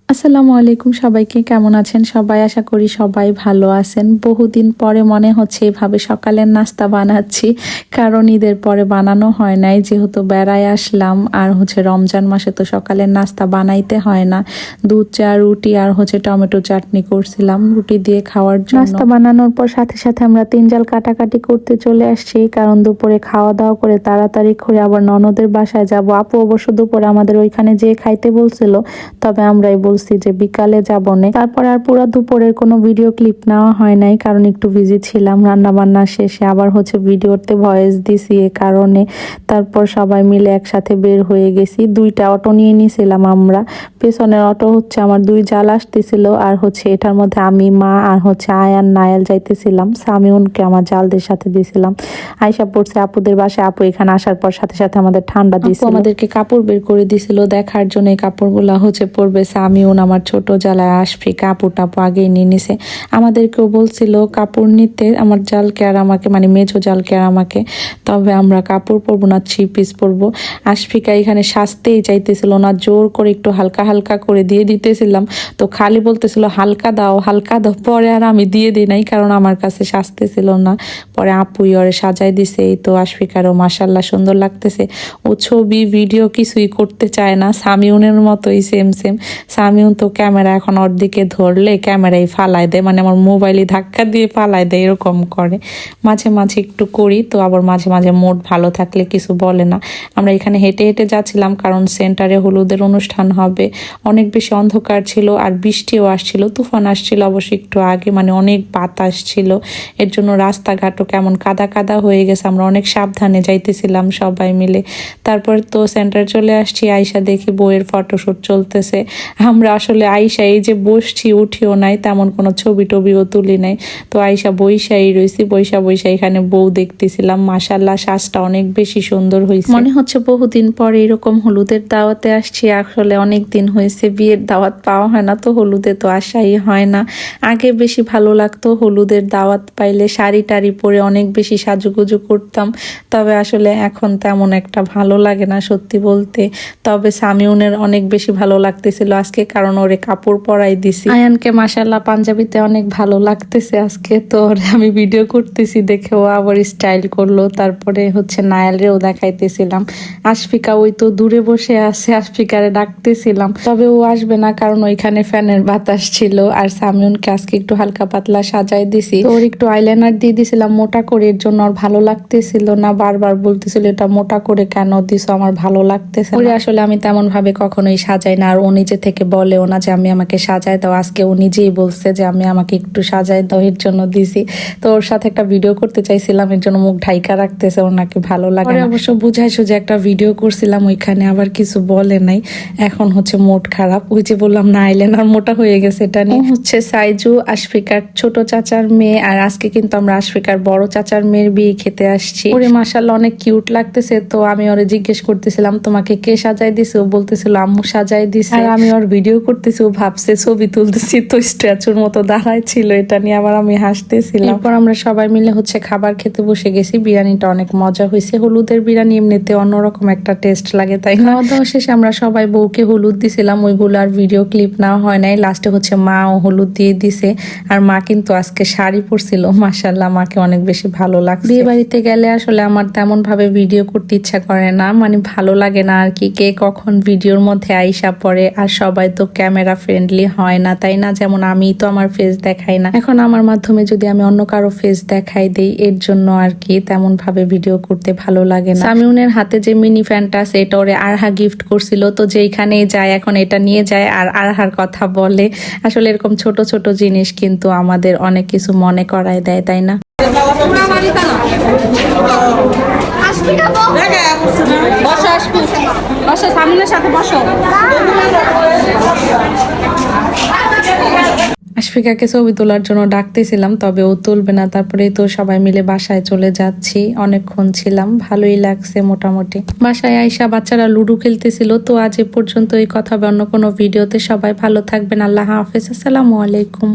আসসালামু আলাইকুম, সবাইকে কেমন আছেন সবাই? আশা করি সবাই ভালো আছেন। বহুদিন পরে মনে হচ্ছে এভাবে সকালের নাস্তা বানাচ্ছি, কারণ ঈদের পরে বানানো হয় নাই, যেহেতু বেড়ায় আসলাম। আর রমজান মাসে তো সকালের নাস্তা বানাইতে হয় না। দুধ চা, রুটি আর টমেটো চাটনি করছিলাম রুটি দিয়ে খাওয়ার জন্য। নাস্তা বানানোর পর সাথে সাথে আমরা তিন জাল কাটাকাটি করতে চলে আসছি, কারণ দুপুরে খাওয়া দাওয়া করে তাড়াতাড়ি করে আবার ননদের বাসায় যাব। আপু অবশ্য দুপুরে আমাদের ওইখানে যেয়ে খাইতে বলছিল, তবে আমরাই বলছি যে বিকালে যাব না। তারপর আর পুরো দুপুরের কোনো ভিডিও ক্লিপ নেওয়া হয় নাই, কারণ একটু বিজি ছিলাম রান্না বান্না শেষে। আবার ভিডিওতে ভয়েস দিছি এ কারণে। তারপর সবাই মিলে একসাথে বের হয়ে গেছি। দুইটা অটো নিয়ে নিয়েছিলাম আমরা। পেছনের অটো আমার দুই জাল আসতেছিল, আর এটার মধ্যে আমি, মা আর আয়ান নায়াল যাইতেছিলাম। সামিউনকে আমার জালদের সাথে দিয়েছিলাম। আয়সা পড়ছে আপুদের বাসায়। আপু এখানে আসার পর সাথে সাথে আমাদের ঠান্ডা দিয়েছিল। আমাদেরকে কাপড় বের করে দিছিল দেখার জন্য। এই কাপড়গুলা পরবে সামিউন, আমার ছোট জালায় আসফি। কাপড় টাপু আগেই নিয়ে নিছে। আমাদেরকেও বলছিল কাপড় নিতে, আমার জালকে আর আমাকে, মানে মেঝো জালকে আর আমাকে। তবে আমরা কাপড় পরবো না, 3 পিস পরবো। আশফিকা এখানে সাজতেই চাইতেছিল না, জোর করে একটু হালকা হালকা করে দিয়ে দিতেছিলাম। তো খালি বলতেছিল হালকা দাও হালকা দাও। পরে আর আমি দিয়ে দিই নাই, কারণ আমার কাছে সাজতেছিল না। পরে আপুই ওরে সাজাই দিছে। এই তো আশফিকারও মাশাল্লাহ সুন্দর লাগতেছে। ও ছবি ভিডিও কিছুই করতে চায় না, সামিউনের মতোই সেম সেম। সামিউন তো ক্যামেরা এখন ওর দিকে ধরলে ক্যামেরাই ফালায় দেয়, মানে আমার মোবাইলই ধাক্কা দিয়ে ফালায় দেয়, এরকম করে। মাঝে মাঝে একটু করি তো, আবার মাঝে মাঝে মুড ভালো থাকলে কিছু বলে না। আমরা এখানে হেঁটে হেঁটে যাচ্ছিলাম, কারণ সেন্টারে হলুদের অনুষ্ঠান হবে। অনেক বেশি অন্ধকার ছিল, আর বৃষ্টিও আসছিল, তুফান আসছিল অবশ্য একটু আগে, মানে অনেক বাতাস ছিল। এর জন্য রাস্তাঘাটও কেমন কাদা কাদা হয়ে গেছে। আমরা অনেক সাবধানে যাইতেছিলাম সবাই মিলে। তারপর তো সেন্টার চলে আসছি। আয়সা দেখি বইয়ের ফটোশুট চলতেছে। আমরা আসলে আয়সা এই যে বসছি, উঠিও নাই, তেমন কোনো ছবি টবিও তুলি নাই। তো আয়সা বৈশাই রয়েছি, বৈশা এখানে বউ দেখতেছিলাম। মাশাল্লাহ সাজটা অনেক বেশি সুন্দর হয়েছে। মনে হচ্ছে বহুদিন পরে এরকম হলুদের দাওয়াতে আসছি। আসলে অনেক দিন হয়েছে বিয়ের দাওয়াত পাওয়া হয় না, তো হলুদে তো আসাই হয় না। আগে বেশি ভালো লাগতো হলুদের দাওয়াত পাইলে, শাড়ি টাড়ি পরে অনেক বেশি সাজুগুজু করতাম। তবে আসলে এখন তেমন একটা ভালো লাগে না সত্যি বলতে। তবে সামিউনের অনেক বেশি ভালো লাগতেছিল আজকে, কারণ ওরে কাপড় পরাই দিছি। আয়ানকে মাশাল্লাহ পাঞ্জাবিতে অনেক ভালো লাগতেছে আজকে। তো আমি ভিডিও করতেছি দেখে ও আবার স্টাইল করলো। তারপরে নায়ালরেও দেখাইতেছিলাম। আশফিকা ওই তো দূরে বসে আছে, আশফিকারে ডাকতেছিলাম, তবে ও আসবে না, কারণ ওইখানে ফ্যানের বাতাস ছিল। আর সামিউনকে আজকে একটু হালকা পাতলা সাজাই দিছি। ওর একটু আইলাইনার দিয়ে দিছিলাম মোটা করে, এর জন্য ওর ভালো লাগতেছিল না। বারবার বলতেছিল এটা মোটা করে কেন দিছো, আমার ভালো লাগতেছে না। আসলে আমি তেমন ভাবে কখনোই সাজাই না, আর ও নিজে থেকে বলেও না যে আমি আমাকে সাজাই দাও। আজকে ও নিজেই বলছে যে আমি আমাকে একটু সাজাই দাও, এর জন্য দিছি। তো ওর সাথে একটা ভিডিও করতে চাইছিলাম, এর জন্য মুখ ঢাইকা রাখতেছে, ওর নাকি ভালো লাগে না। অবশ্য বুঝাই সুঝে একটা ভিডিও করছিলাম, ওইখানে আবার কিছু বলে নাই। এখন মুড খারাপ। ওই যে বললাম না আইলাইনার মোটা হয়ে গেছে, এটা নিয়ে সাইজু আশফিকার ছোট চাচার মেয়ে। আর আজকে কিন্তু আমরা আশফিকার বড় চাচার মেয়ের বিয়ে খেতে আসছি। ওরে মাশাআল্লাহ অনেক কিউট লাগতেছে। তো আমি ওরে জিজ্ঞেস করতেছিলাম তোমাকে কে সাজাই দিছে, ও বলতেছিল আম্মু সাজাই দিছে। আর আমি ওর ভিডিও করতেছি, ও ভাবছে ছবি তুলতেছি, তো স্ট্যাচুর মতো দাঁড়ায় ছিল। এটা নিয়ে আবার আমি হাসতেছিলাম। এরপর আমরা সবাই মিলে খাবার খেতে বসে গেছি। বিরিয়ানিটা অনেক মজা হয়েছে। হলুদের বিরিয়ানি এমনিতে অন্যরকম একটা টেস্ট লাগে, তাই না? খাওয়া দাওয়া শেষে আমরা সবাই বউকে হলুদ দিছিলাম, ওইগুলো আর ভিডিও ক্লিপ নেওয়া হয় নাই। লাস্টে মা ও হলুদ দিয়ে দিছে। আর মা কিন্তু আজকে শাড়ি পরছিল, মাশাআল্লাহ মাকে অনেক বেশি ভালো লাগছে। বিয়ে বাড়িতে গেলে আসলে আমার তেমন ভাবে ভিডিও করতে ইচ্ছা করে না, মানে ভালো লাগে না আর কি। কে কখন ভিডিওর মধ্যে আইসা পড়ে, আর সবাই তো ক্যামেরা ফ্রেন্ডলি হয় না, তাই না? যেমন আমি তো আমার ফেস দেখাই না, এখন আমার মাধ্যমে যদি আমি অন্য কারো ফেস দেখাই দেই, এর জন্য আর কি তেমন ভাবে ভিডিও করতে ভালো লাগে না। সামিউনের হাতে যে মিনি ফ্যানটা আছে, এটা ওরে আরহা গিফট করছিল। তো যেখানেই যায় এখন এটা নিয়ে যায় আর আরহার কথা বলে। আসলে এরকম ছোট ছোট জিনিস কিন্তু আমাদের অনেক কিছু মনে করায় দেয়, তাই না? আশফিকাকে ছবি তোলার জন্য ডাকতেছিলাম, তবে ও তুলবে না। তারপরে তো সবাই মিলে বাসায় চলে যাচ্ছি। অনেকক্ষণ ছিলাম, ভালোই লাগছে মোটামুটি। বাসায় আইসা বাচ্চারা লুডো খেলতেছিল। তো আজ এ পর্যন্ত, এই কথা হবে অন্য কোনো ভিডিওতে। সবাই ভালো থাকবেন, আল্লাহ হাফেজ, আসসালামু আলাইকুম।